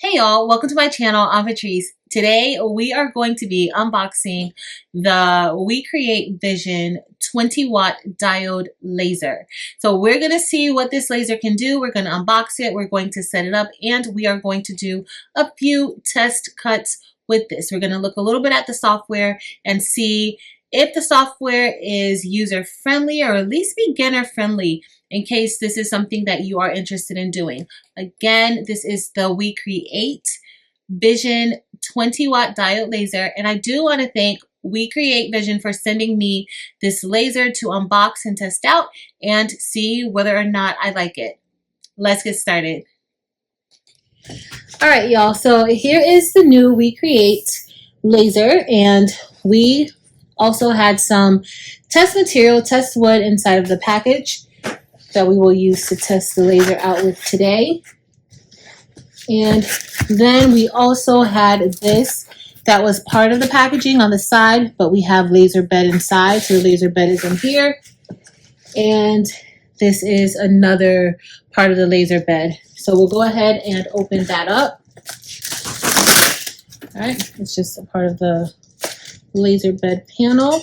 Hey y'all, welcome to my channel, I'm Patrice. Today we are going to be unboxing the WeCreat Vision 20 watt diode laser. So we're going to see what this laser can do. We're going to unbox it, we're going to set it up, and we are going to do a few test cuts with this. We're going to look a little bit at the software and see if the software is user friendly or at least beginner friendly, in case this is something that you are interested in doing. Again, this is the WeCreat Vision 20 watt diode laser, and I do want to thank WeCreat Vision for sending me this laser to unbox and test out and see whether or not I like it. Let's get started. All right, y'all, so here is the new WeCreat laser, and we also had some test material, test wood inside of the package that we will use to test the laser out with today. And then we also had this that was part of the packaging on the side, but we have laser bed inside, so the laser bed is in here. And this is another part of the laser bed. So we'll go ahead and open that up. All right, it's just a part of the laser bed panel.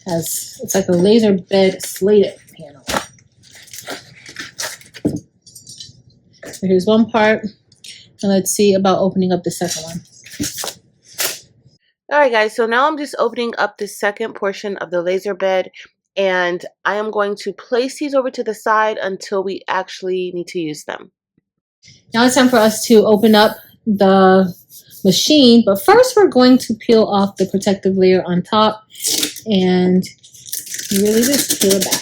It's like a laser bed slated panel. So here's one part, and let's see about opening up the second one. All right, guys, so now I'm just opening up the second portion of the laser bed, and I am going to place these over to the side until we actually need to use them. Now it's time for us to open up the machine, but first we're going to peel off the protective layer on top and really just peel it back.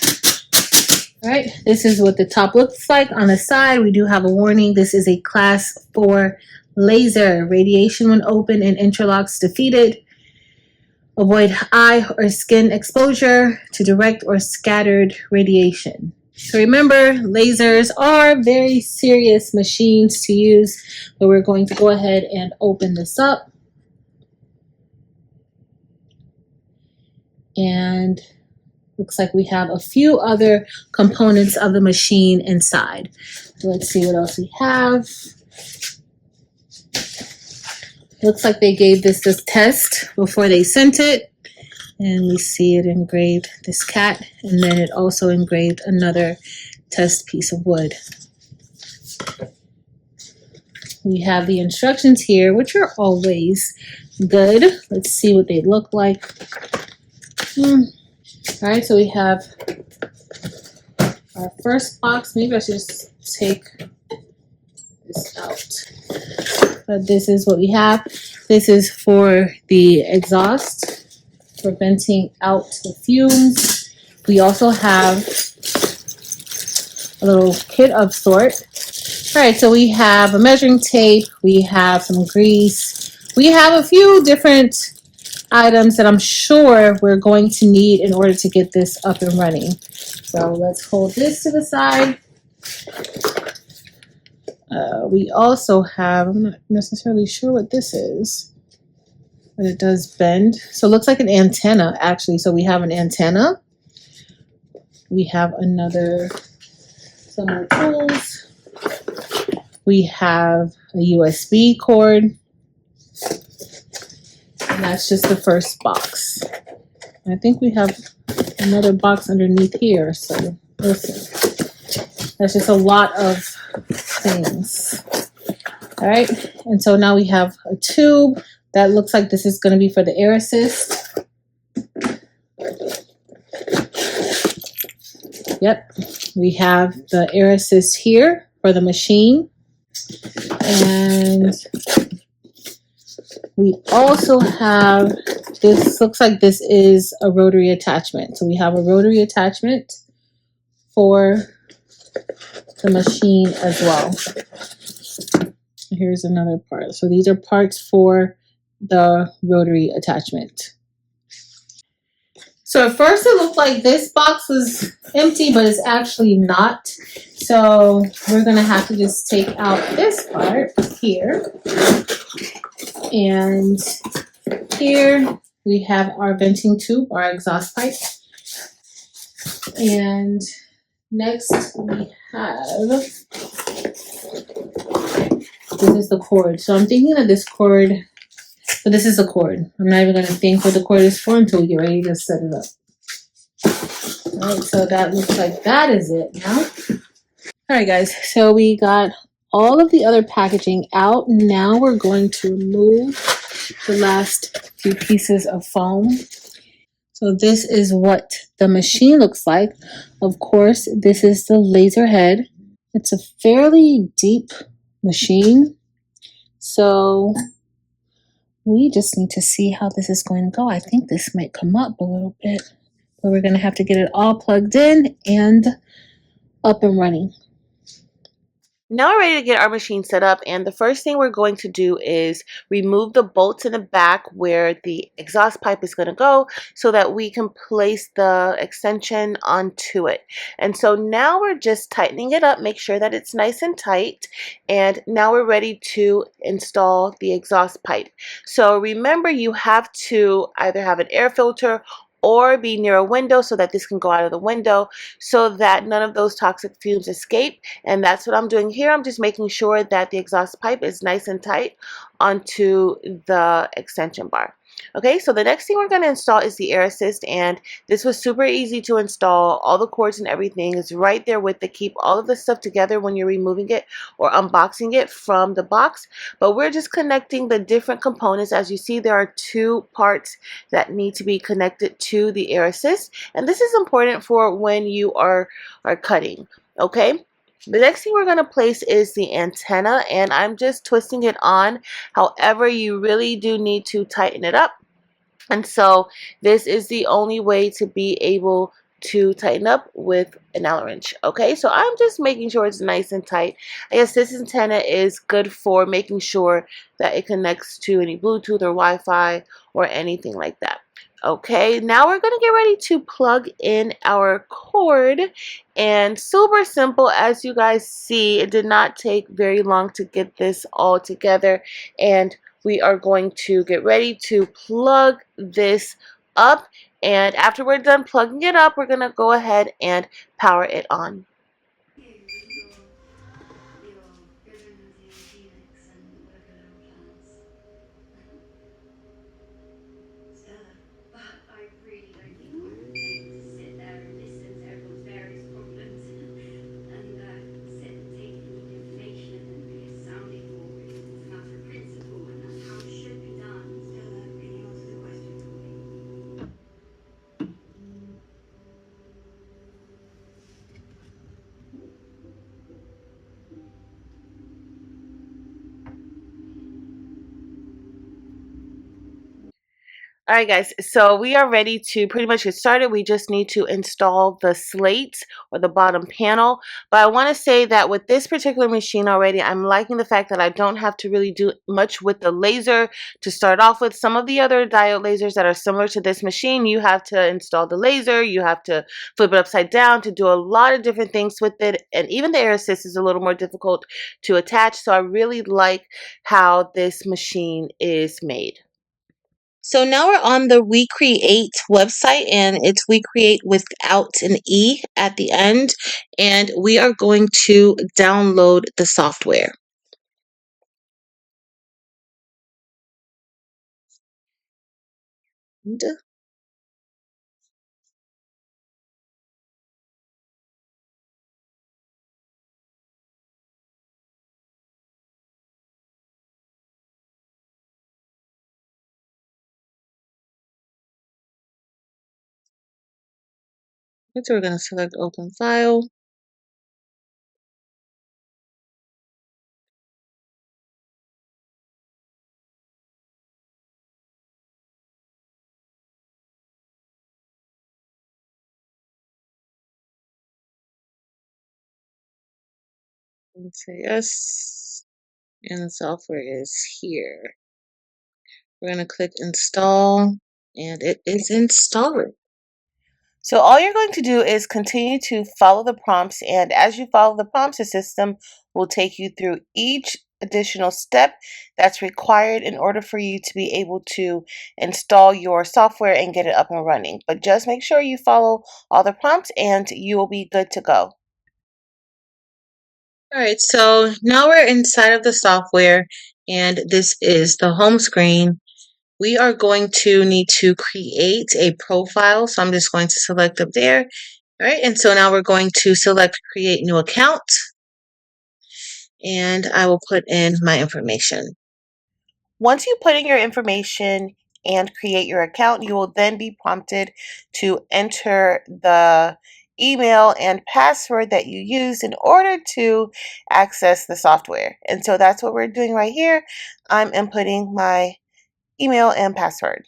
All right, this is what the top looks like. On the side, we do have a warning. This is a class 4 laser. Radiation when open and interlocks defeated. Avoid eye or skin exposure to direct or scattered radiation. So remember, lasers are very serious machines to use, but we're going to go ahead and open this up. And looks like we have a few other components of the machine inside. Let's see what else we have. Looks like they gave this test before they sent it. And we see it engraved, this cat, and then it also engraved another test piece of wood. We have the instructions here, which are always good. Let's see what they look like. All right, so we have our first box. Maybe I should just take this out. But this is what we have. This is for the exhaust, for venting out the fumes. We also have a little kit of sort. All right, so we have a measuring tape, we have some grease, we have a few different items that I'm sure we're going to need in order to get this up and running. So let's hold this to the side. We also have, I'm not necessarily sure what this is, but it does bend. So it looks like an antenna, actually. So we have an antenna. We have some more tools. We have a USB cord. And that's just the first box. I think we have another box underneath here. So listen, that's just a lot of things. All right. And so now we have a tube. That looks like this is going to be for the air assist. Yep, we have the air assist here for the machine. And we also have, this looks like this is a rotary attachment. So we have a rotary attachment for the machine as well. Here's another part. So these are parts for the rotary attachment. So at first it looked like this box was empty, but it's actually not. So we're gonna have to just take out this part here. And here we have our venting tube, our exhaust pipe. And next we have This is the cord. So I'm thinking that this cord, so this is the cord. I'm not even going to think what the cord is for until we get ready to set it up. Alright, so that looks like that is it now. Alright guys, so we got all of the other packaging out. Now we're going to remove the last few pieces of foam. So this is what the machine looks like. Of course, this is the laser head. It's a fairly deep machine. So we just need to see how this is going to go. I think this might come up a little bit, but we're going to have to get it all plugged in and up and running. Now we're ready to get our machine set up, and the first thing we're going to do is remove the bolts in the back where the exhaust pipe is going to go so that we can place the extension onto it. And so now we're just tightening it up, make sure that it's nice and tight, and now we're ready to install the exhaust pipe. So remember, you have to either have an air filter or be near a window so that this can go out of the window so that none of those toxic fumes escape. And that's what I'm doing here. I'm just making sure that the exhaust pipe is nice and tight onto the extension bar. Okay, so the next thing we're going to install is the air assist, and this was super easy to install. All the cords and everything is right there with it. Keep all of the stuff together when you're removing it or unboxing it from the box. But we're just connecting the different components. As you see, there are two parts that need to be connected to the air assist, and this is important for when you are cutting. Okay, the next thing we're going to place is the antenna, and I'm just twisting it on. However, you really do need to tighten it up, and so this is the only way to be able to tighten up with an Allen wrench. Okay, so I'm just making sure it's nice and tight. I guess this antenna is good for making sure that it connects to any Bluetooth or Wi-Fi or anything like that. Okay, now we're going to get ready to plug in our cord, and super simple. As you guys see, it did not take very long to get this all together, and we are going to get ready to plug this up, and after we're done plugging it up, we're going to go ahead and power it on. Alright guys, so we are ready to pretty much get started. We just need to install the slate or the bottom panel. But I want to say that with this particular machine already, I'm liking the fact that I don't have to really do much with the laser to start off with. Some of the other diode lasers that are similar to this machine, you have to install the laser, you have to flip it upside down to do a lot of different things with it. And even the air assist is a little more difficult to attach. So I really like how this machine is made. So now we're on the WeCreat website, and it's WeCreat without an E at the end, and we are going to download the software. So we're going to select open file. Let's say yes, and the software is here. We're going to click install, and it is installing. So all you're going to do is continue to follow the prompts, and as you follow the prompts, the system will take you through each additional step that's required in order for you to be able to install your software and get it up and running. But just make sure you follow all the prompts and you will be good to go. All right, so now we're inside of the software, and this is the home screen. We are going to need to create a profile, so I'm just going to select up there. All right, and so now we're going to select create new account, and I will put in my information. Once you put in your information and create your account, you will then be prompted to enter the email and password that you used in order to access the software. And so that's what we're doing right here. I'm inputting my email and password.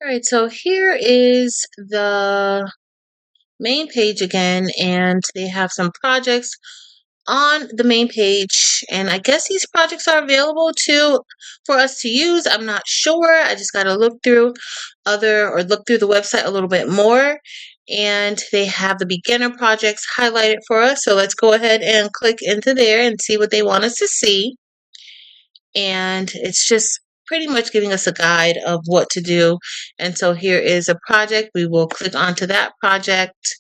All right, so here is the main page again, and they have some projects on the main page, and I guess these projects are available for us to use. I'm not sure. I just got to look through the website a little bit more, and they have the beginner projects highlighted for us. So let's go ahead and click into there and see what they want us to see. And it's just pretty much giving us a guide of what to do. And so here is a project. We will click onto that project,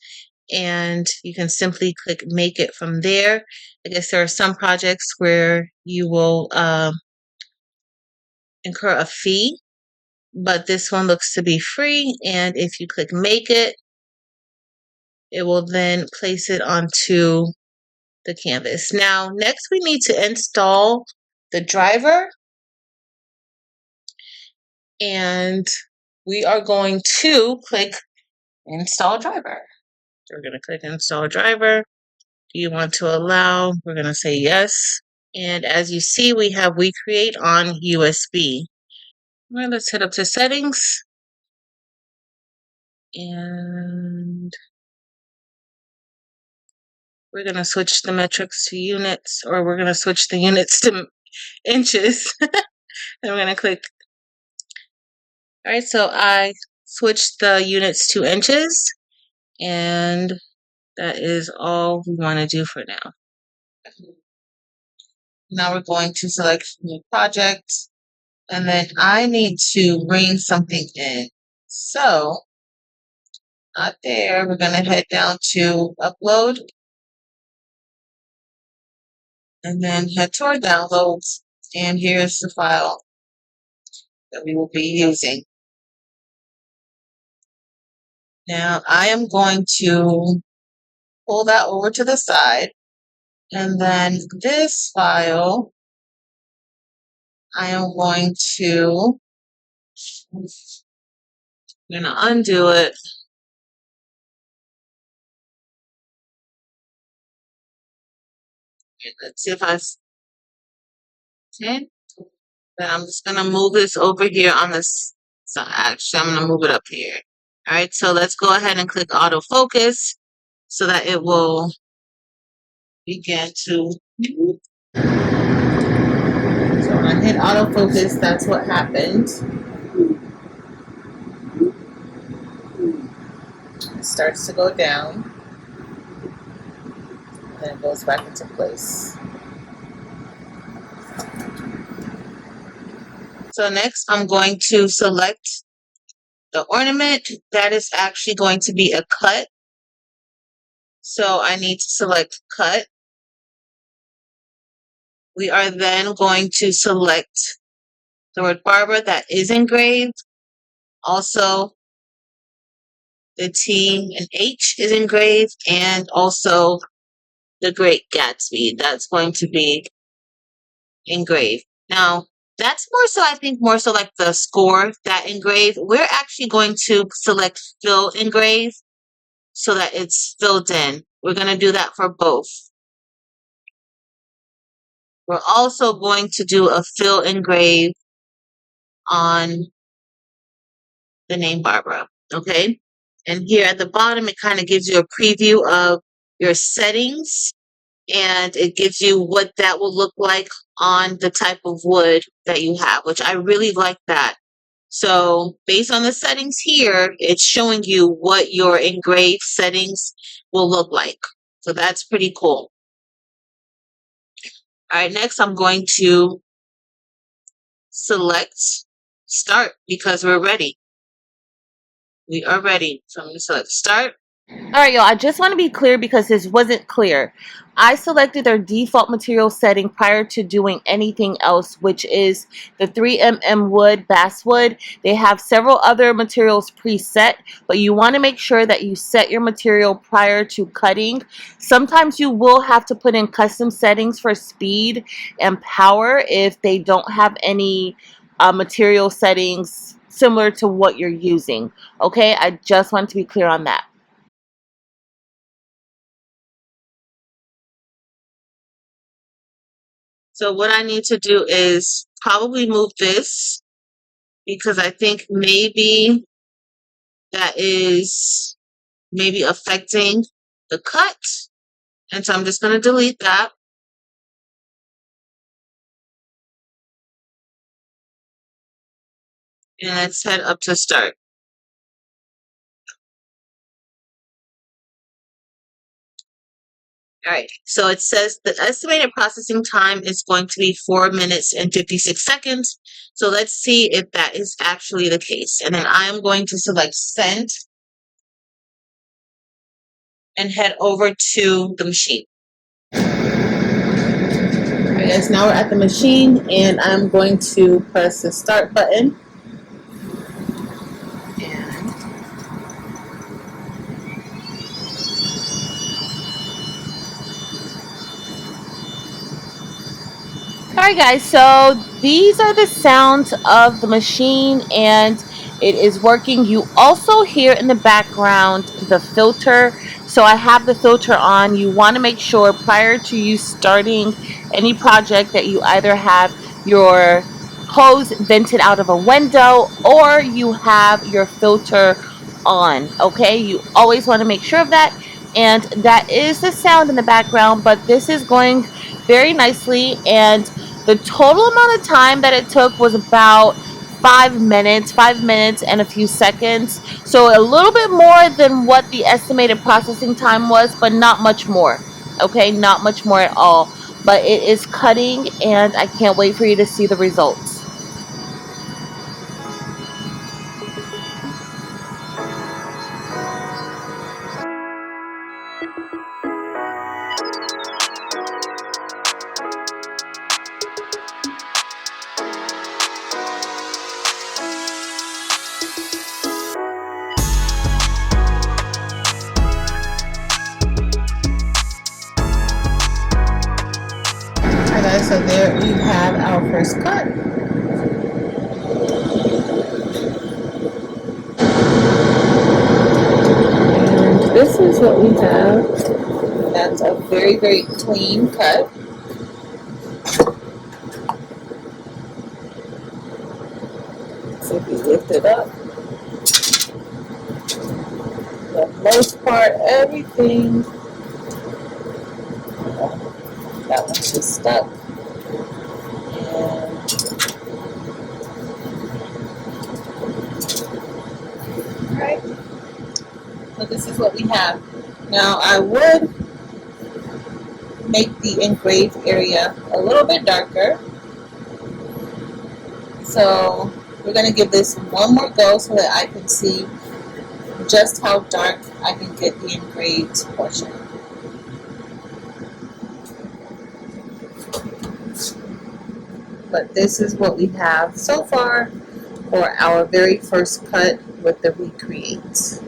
and you can simply click make it from there. I guess there are some projects where you will incur a fee, but this one looks to be free, and if you click make it, it will then place it onto the canvas. Now next we need to install the driver, and we are going to click install driver. We're going to click install driver. Do you want to allow? We're going to say yes. And as you see, we have WeCreat on USB. All right, let's head up to settings. And we're going to switch the metrics to units, or we're going to switch the units to inches. And we're going to click. All right, so I switched the units to inches, and that is all we want to do for now. Now we're going to select new project, and then I need to bring something in. So out there, we're going to head down to upload, and then head to our downloads, and here's the file that we will be using. Now I am going to pull that over to the side, and then this file, I am going to undo it. Let's see if okay. Then I'm just gonna move this over here on this side. Actually, I'm gonna move it up here. All right, so let's go ahead and click autofocus so that it will begin to. So when I hit autofocus, that's what happened. It starts to go down, and then it goes back into place. So next, I'm going to select the ornament. That is actually going to be a cut. So I need to select cut. We are then going to select the word Barbara that is engraved. Also, the T and H is engraved, and also the Great Gatsby. That's going to be engraved. Now, that's more so, I think, more so like the score that engraved. We're actually going to select fill engrave so that it's filled in. We're going to do that for both. We're also going to do a fill engrave on the name Barbara, okay? And here at the bottom, it kind of gives you a preview of your settings, and it gives you what that will look like on the type of wood that you have, which I really like that. So based on the settings here, it's showing you what your engraved settings will look like. So that's pretty cool. All right, next I'm going to select start because we're ready. We are ready. So I'm going to select start. Alright, y'all, I just want to be clear because this wasn't clear. I selected their default material setting prior to doing anything else, which is the 3mm wood, basswood. They have several other materials preset, but you want to make sure that you set your material prior to cutting. Sometimes you will have to put in custom settings for speed and power if they don't have any material settings similar to what you're using. Okay, I just want to be clear on that. So what I need to do is probably move this because I think maybe that is maybe affecting the cut. And so I'm just going to delete that. And let's head up to start. All right, so it says the estimated processing time is going to be 4 minutes and 56 seconds. So let's see if that is actually the case. And then I am going to select send and head over to the machine. Alright guys, now we're at the machine and I'm going to press the start button. Alright guys, so these are the sounds of the machine and it is working. You also hear in the background the filter. So I have the filter on. You want to make sure prior to you starting any project that you either have your hose vented out of a window or you have your filter on. Okay, you always want to make sure of that. And that is the sound in the background, but this is going very nicely, and the total amount of time that it took was about 5 minutes and a few seconds. So a little bit more than what the estimated processing time was, but not much more. Okay, not much more at all. But it is cutting and I can't wait for you to see the results. So there we have our first cut. And this is what we have. That's a very, very clean cut. So if we lift it up, for the most part, everything, that one's just stuck. Alright, so this is what we have. Now I would make the engraved area a little bit darker. So we're going to give this one more go so that I can see just how dark I can get the engraved portion. But this is what we have so far for our very first cut with the WeCreat.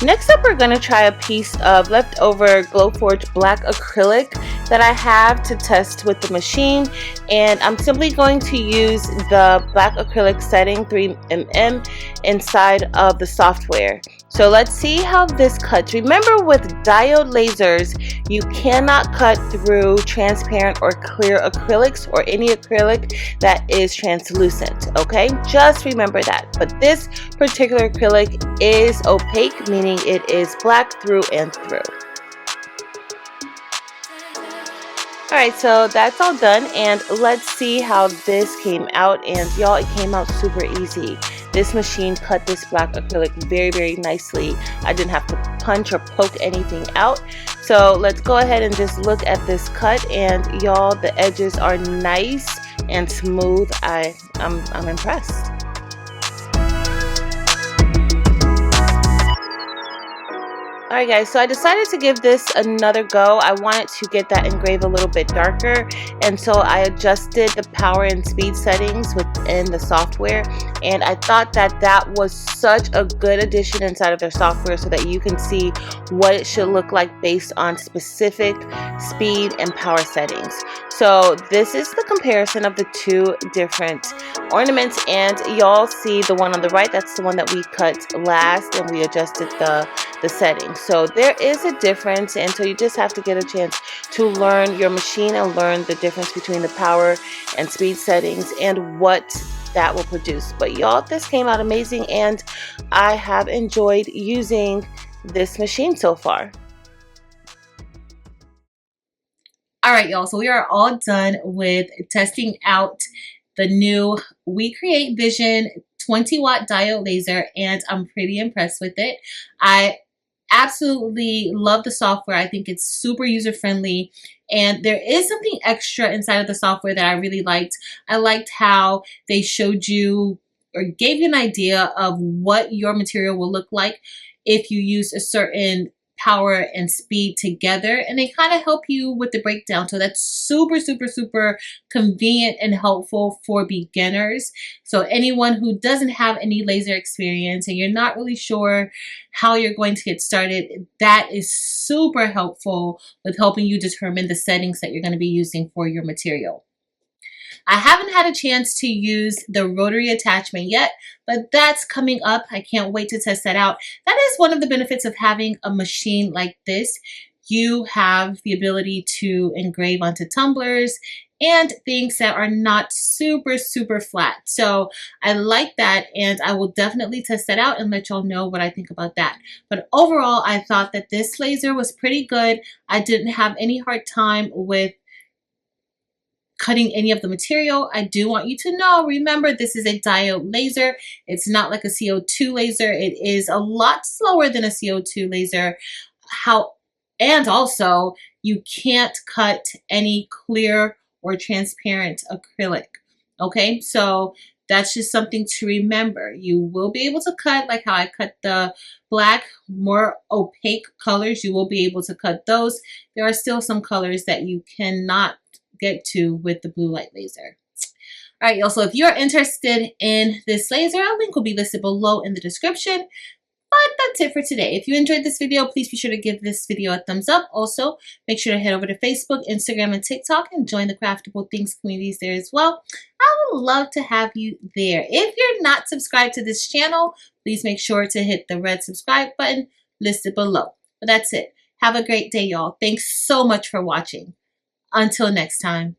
Next up, we're going to try a piece of leftover Glowforge black acrylic that I have to test with the machine, and I'm simply going to use the black acrylic setting 3mm inside of the software. So let's see how this cuts. Remember, with diode lasers, you cannot cut through transparent or clear acrylics or any acrylic that is translucent, okay? Just remember that. But this particular acrylic is opaque, meaning it is black through and through. Alright, so that's all done, and let's see how this came out. And y'all, it came out super easy. This machine cut this black acrylic very, very nicely. I didn't have to punch or poke anything out. So let's go ahead and just look at this cut, and y'all, the edges are nice and smooth. I'm impressed. Alright guys, so I decided to give this another go. I wanted to get that engrave a little bit darker, and so I adjusted the power and speed settings within the software, and I thought that that was such a good addition inside of their software so that you can see what it should look like based on specific speed and power settings. So this is the comparison of the two different ornaments, and y'all see the one on the right, that's the one that we cut last and we adjusted the settings. So there is a difference, and so you just have to get a chance to learn your machine and learn the difference between the power and speed settings and what that will produce. But y'all, this came out amazing, and I have enjoyed using this machine so far. All right, y'all, so we are all done with testing out the new WeCreat Vision 20-watt diode laser, and I'm pretty impressed with it. I absolutely love the software. I think it's super user-friendly, and there is something extra inside of the software that I really liked. I liked how they showed you or gave you an idea of what your material will look like if you use a certain power and speed together, and they kind of help you with the breakdown. So that's super, super, super convenient and helpful for beginners. So anyone who doesn't have any laser experience and you're not really sure how you're going to get started, that is super helpful with helping you determine the settings that you're going to be using for your material. I haven't had a chance to use the rotary attachment yet, but that's coming up. I can't wait to test that out. That is one of the benefits of having a machine like this. You have the ability to engrave onto tumblers and things that are not super, super flat. So I like that, and I will definitely test that out and let y'all know what I think about that. But overall, I thought that this laser was pretty good. I didn't have any hard time with cutting any of the material. I do want you to know, remember, this is a diode laser. It's not like a CO2 laser. It is a lot slower than a CO2 laser. And also, you can't cut any clear or transparent acrylic. Okay, so that's just something to remember. You will be able to cut, like how I cut the black, more opaque colors. You will be able to cut those. There are still some colors that you cannot get to with the blue light laser. All right, y'all, so if you're interested in this laser, a link will be listed below in the description. But that's it for today. If you enjoyed this video, please be sure to give this video a thumbs up. Also, make sure to head over to Facebook, Instagram, and TikTok and join the Craftable Things communities there as well. I would love to have you there. If you're not subscribed to this channel, please make sure to hit the red subscribe button listed below. But that's it. Have a great day, y'all. Thanks so much for watching. Until next time.